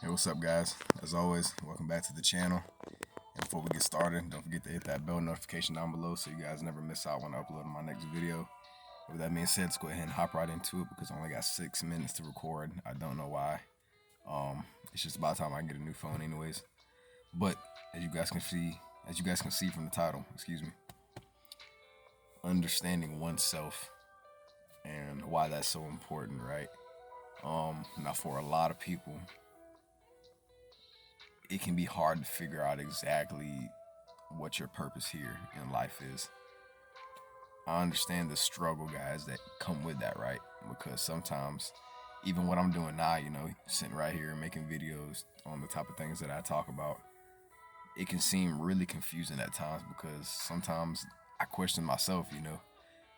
Hey, what's up, guys? As always, welcome back to the channel. And before we get started, don't forget to hit that bell notification down below so you guys never miss out when I upload my next video. With that being said, let's go ahead and hop right into it because I only got 6 minutes to record. I don't know why. It's just about time I get a new phone, anyways. But as you guys can see from the title, excuse me, understanding oneself and why that's so important, right? Now for a lot of people, it can be hard to figure out exactly what your purpose here in life is. I understand the struggle, guys, that come with that, right? Because sometimes, even what I'm doing now, sitting right here making videos on the type of things that I talk about, it can seem really confusing at times because sometimes I question myself,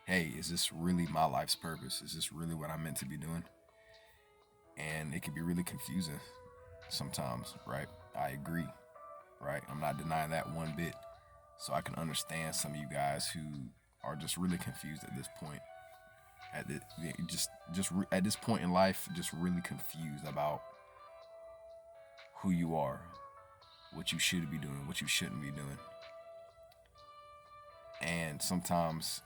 hey, is this really my life's purpose? Is this really what I'm meant to be doing? And it can be really confusing sometimes, right? I agree, right? I'm not denying that one bit. So I can understand some of you guys who are just really confused at this point. At the, at this point in life, just really confused about who you are, what you should be doing, what you shouldn't be doing. And sometimes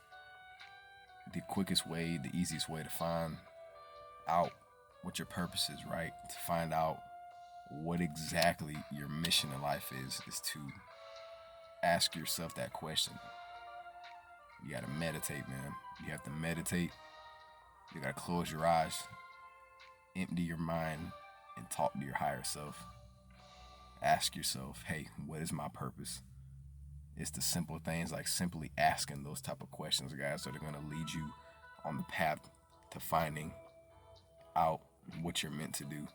the quickest way, the easiest way to find out what your purpose is, right? To find out what exactly your mission in life is to ask yourself that question. You gotta meditate, man. You have to meditate. You gotta close your eyes, empty your mind, and talk to your higher self. Ask yourself, hey, what is my purpose? It's the simple things like simply asking those type of questions, guys, that are gonna lead you on the path to finding out what you're meant to do,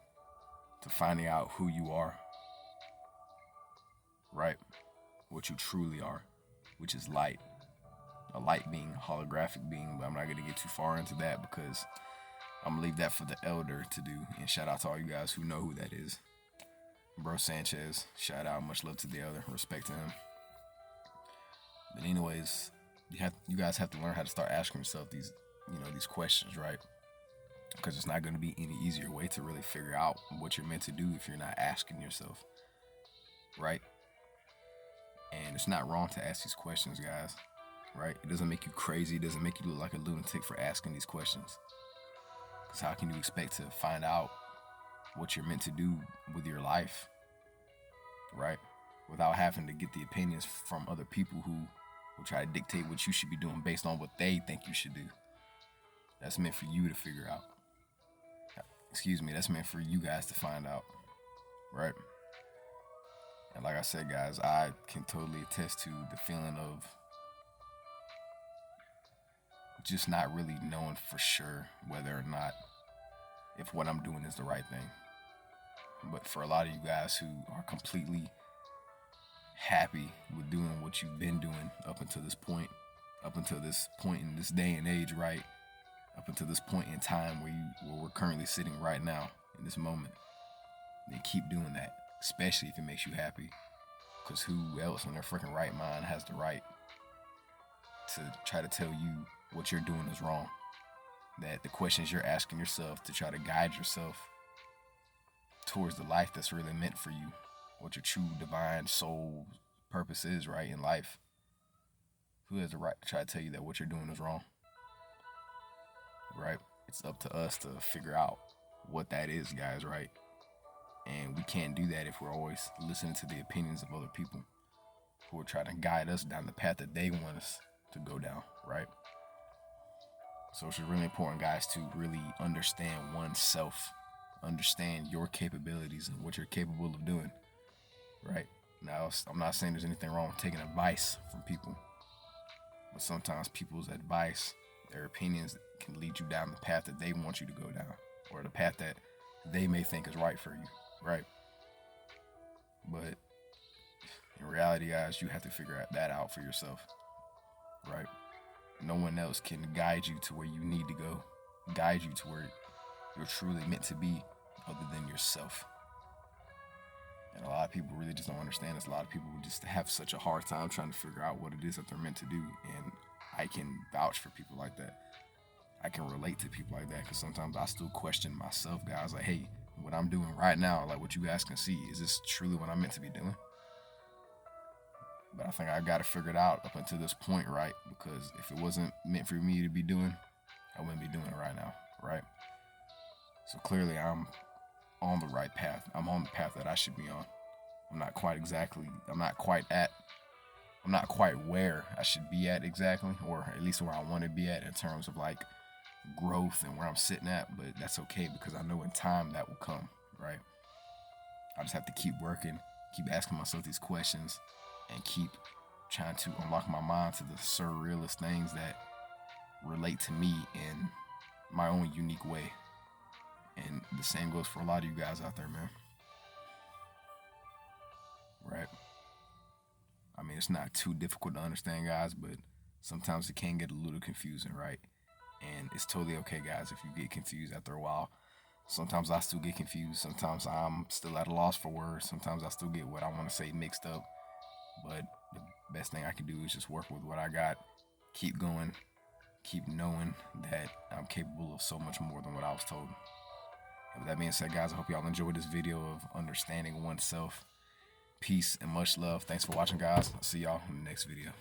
to finding out who you are, right? What you truly are, which is light. A light being, a holographic being, but I'm not gonna get too far into that because I'm gonna leave that for the elder to do. And shout out to all you guys who know who that is. Bro Sanchez, shout out, much love to the elder, respect to him. But anyways, you guys have to learn how to start asking yourself these questions, right? Because it's not gonna be any easier way to really figure out what you're meant to do if you're not asking yourself, right? And it's not wrong to ask these questions, guys, right? It doesn't make you crazy. It doesn't make you look like a lunatic for asking these questions. Because how can you expect to find out what you're meant to do with your life, right? Without having to get the opinions from other people who will try to dictate what you should be doing based on what they think you should do. That's meant for you to figure out. Excuse me, that's meant for you guys to find out, right? And like I said, guys, I can totally attest to the feeling of just not really knowing for sure whether or not if what I'm doing is the right thing. But for a lot of you guys who are completely happy with doing what you've been doing up until this point, in this day and age, right? Up until this point in time where we're currently sitting right now in this moment, then keep doing that, especially if it makes you happy. Because who else in their freaking right mind has the right to try to tell you what you're doing is wrong? That the questions you're asking yourself to try to guide yourself towards the life that's really meant for you, what your true divine soul purpose is, right, in life. Who has the right to try to tell you that what you're doing is wrong, right? It's up to us to figure out what that is, guys, right? And we can't do that if we're always listening to the opinions of other people who are trying to guide us down the path that they want us to go down, right? So it's really important, guys, to really understand oneself, understand your capabilities and what you're capable of doing, right? Now, I'm not saying there's anything wrong with taking advice from people, but sometimes people's advice, their opinions can lead you down the path that they want you to go down, or the path that they may think is right for you, right? But in reality, guys, you have to figure that out for yourself, right? No one else can guide you to where you need to go, guide you to where you're truly meant to be other than yourself. And a lot of people really just don't understand this. A lot of people just have such a hard time trying to figure out what it is that they're meant to do. And I can vouch for people like that. I can relate to people like that because sometimes I still question myself, guys. Like, hey, what I'm doing right now, like what you guys can see, is this truly what I'm meant to be doing? But I think I got to figure it out up until this point, right? Because if it wasn't meant for me to be doing, I wouldn't be doing it right now, right? So clearly I'm on the right path. I'm on the path that I should be on. I'm not quite where I should be at exactly, or at least where I want to be at in terms of like growth and where I'm sitting at, but that's okay because I know in time that will come, right? I just have to keep working, keep asking myself these questions, and keep trying to unlock my mind to the surrealist things that relate to me in my own unique way. And the same goes for a lot of you guys out there, man. Right? I mean, it's not too difficult to understand, guys, but sometimes it can get a little confusing, right? And it's totally okay, guys, if you get confused after a while. Sometimes I still get confused. Sometimes I'm still at a loss for words. Sometimes I still get what I want to say mixed up. But the best thing I can do is just work with what I got, keep going, keep knowing that I'm capable of so much more than what I was told. And with that being said, guys, I hope y'all enjoyed this video of understanding oneself. Peace and much love. Thanks for watching, guys. I'll see y'all in the next video.